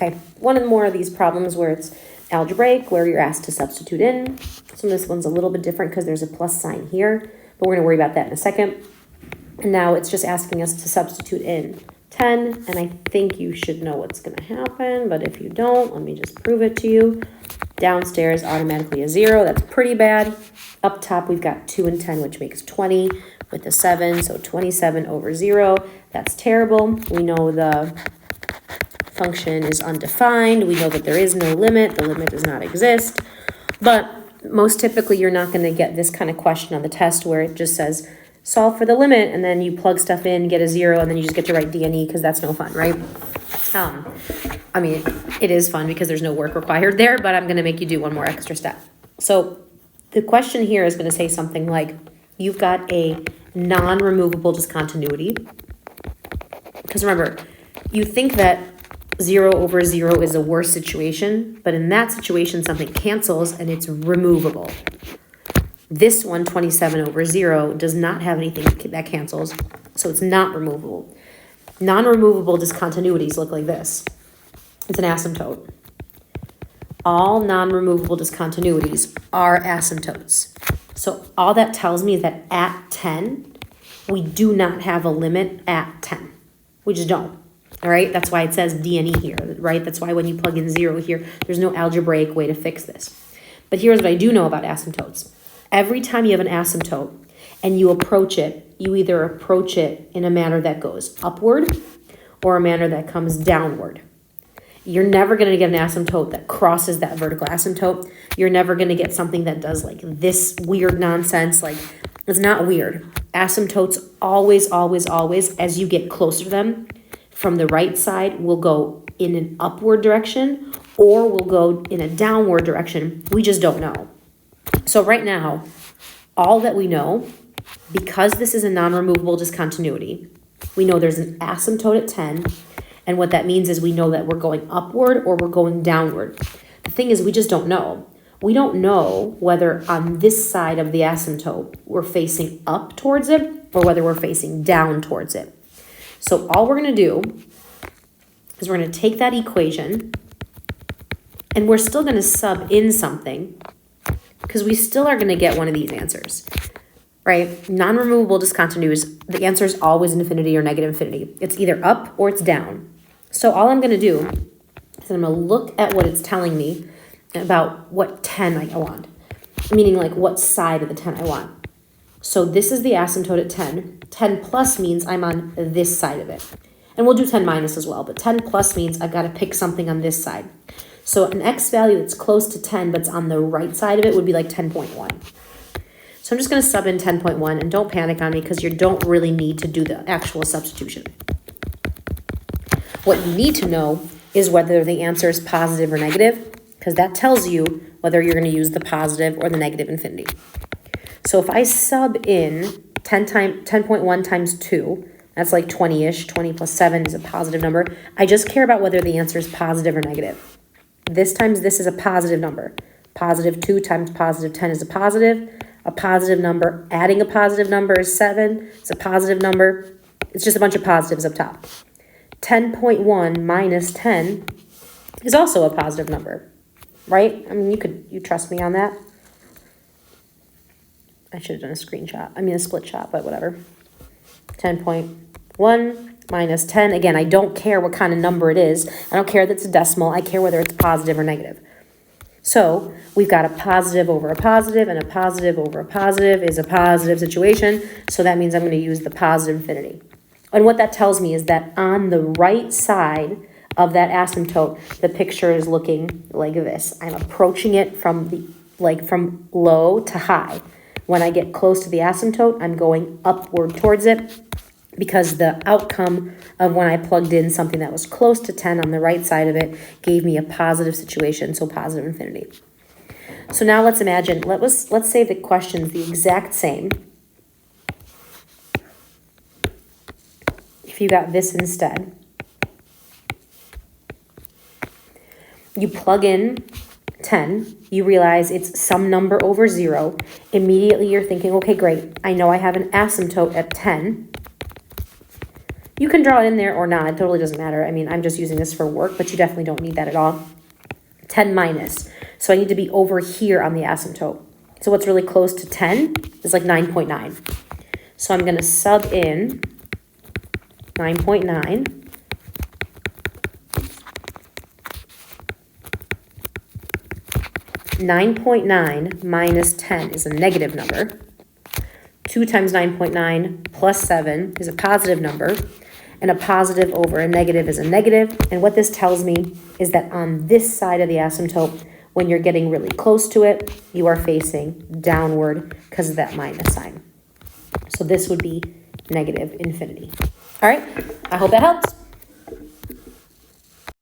Okay, one more of these problems where it's algebraic, where you're asked to substitute in. So this one's a little bit different because there's a plus sign here, but we're going to worry about that in a second. And now it's just asking us to substitute in 10, and I think you should know what's going to happen, but if you don't, let me just prove it to you. Downstairs, automatically a 0. That's pretty bad. Up top, we've got 2 and 10, which makes 20 with a 7, so 27 over 0. That's terrible. We know the function is undefined. We know that there is no limit. The limit does not exist. But most typically, you're not going to get this kind of question on the test where it just says, solve for the limit, and then you plug stuff in, get a 0, and then you just get to write D and E because that's no fun, right? I mean, it is fun because there's no work required there, but I'm going to make you do one more extra step. So the question here is going to say something like, you've got a non-removable discontinuity. Because remember, you think that 0 over 0 is a worse situation, but in that situation, something cancels and it's removable. This one, 27 over 0, does not have anything that cancels, so it's not removable. Non-removable discontinuities look like this. It's an asymptote. All non-removable discontinuities are asymptotes. So all that tells me is that at 10, we do not have a limit at 10. We just don't. All right, that's why it says D and E here, right? That's why when you plug in 0 here, there's no algebraic way to fix this. But here's what I do know about asymptotes. Every time you have an asymptote and you approach it, you either approach it in a manner that goes upward or a manner that comes downward. You're never going to get an asymptote that crosses that vertical asymptote. You're never going to get something that does like this weird nonsense. Like, it's not weird. Asymptotes always, always, always, as you get closer to them, from the right side will go in an upward direction or will go in a downward direction. We just don't know. So right now, all that we know, because this is a non-removable discontinuity, we know there's an asymptote at 10, and what that means is we know that we're going upward or we're going downward. The thing is, we just don't know. We don't know whether on this side of the asymptote we're facing up towards it or whether we're facing down towards it. So all we're going to do is we're going to take that equation and we're still going to sub in something because we still are going to get one of these answers, right? Non-removable discontinuities, the answer is always infinity or negative infinity. It's either up or it's down. So all I'm going to do is I'm going to look at what it's telling me about what 10 I want, meaning like what side of the 10 I want. So this is the asymptote at 10. 10 plus means I'm on this side of it. And we'll do 10 minus as well, but 10 plus means I've got to pick something on this side. So an x value that's close to 10 but it's on the right side of it would be like 10.1. So I'm just going to sub in 10.1, and don't panic on me because you don't really need to do the actual substitution. What you need to know is whether the answer is positive or negative, because that tells you whether you're going to use the positive or the negative infinity. So if I sub in 10.1 times 2, that's like 20-ish. 20 plus 7 is a positive number. I just care about whether the answer is positive or negative. This times this is a positive number. Positive 2 times positive 10 is a positive. A positive number adding a positive number is 7. It's a positive number. It's just a bunch of positives up top. 10.1 minus 10 is also a positive number, right? I mean, you trust me on that. I should have done a a split shot, but whatever. 10.1 minus 10. Again, I don't care what kind of number it is. I don't care that it's a decimal. I care whether it's positive or negative. So we've got a positive over a positive, and a positive over a positive is a positive situation. So that means I'm going to use the positive infinity. And what that tells me is that on the right side of that asymptote, the picture is looking like this. I'm approaching it from low to high. When I get close to the asymptote, I'm going upward towards it because the outcome of when I plugged in something that was close to 10 on the right side of it gave me a positive situation, so positive infinity. So now let's imagine, let's say the question's the exact same. If you got this instead, you plug in 10, you realize it's some number over 0. Immediately you're thinking, okay, great. I know I have an asymptote at 10. You can draw it in there or not. It totally doesn't matter. I mean, I'm just using this for work, but you definitely don't need that at all. 10 minus. So I need to be over here on the asymptote. So what's really close to 10 is like 9.9. So I'm going to sub in 9.9. (9.9) minus 10 is a negative number. 2 times 9.9 plus 7 is a positive number. And a positive over a negative is a negative. And what this tells me is that on this side of the asymptote, when you're getting really close to it, you are facing downward because of that minus sign. So this would be negative infinity. All right, I hope that helps.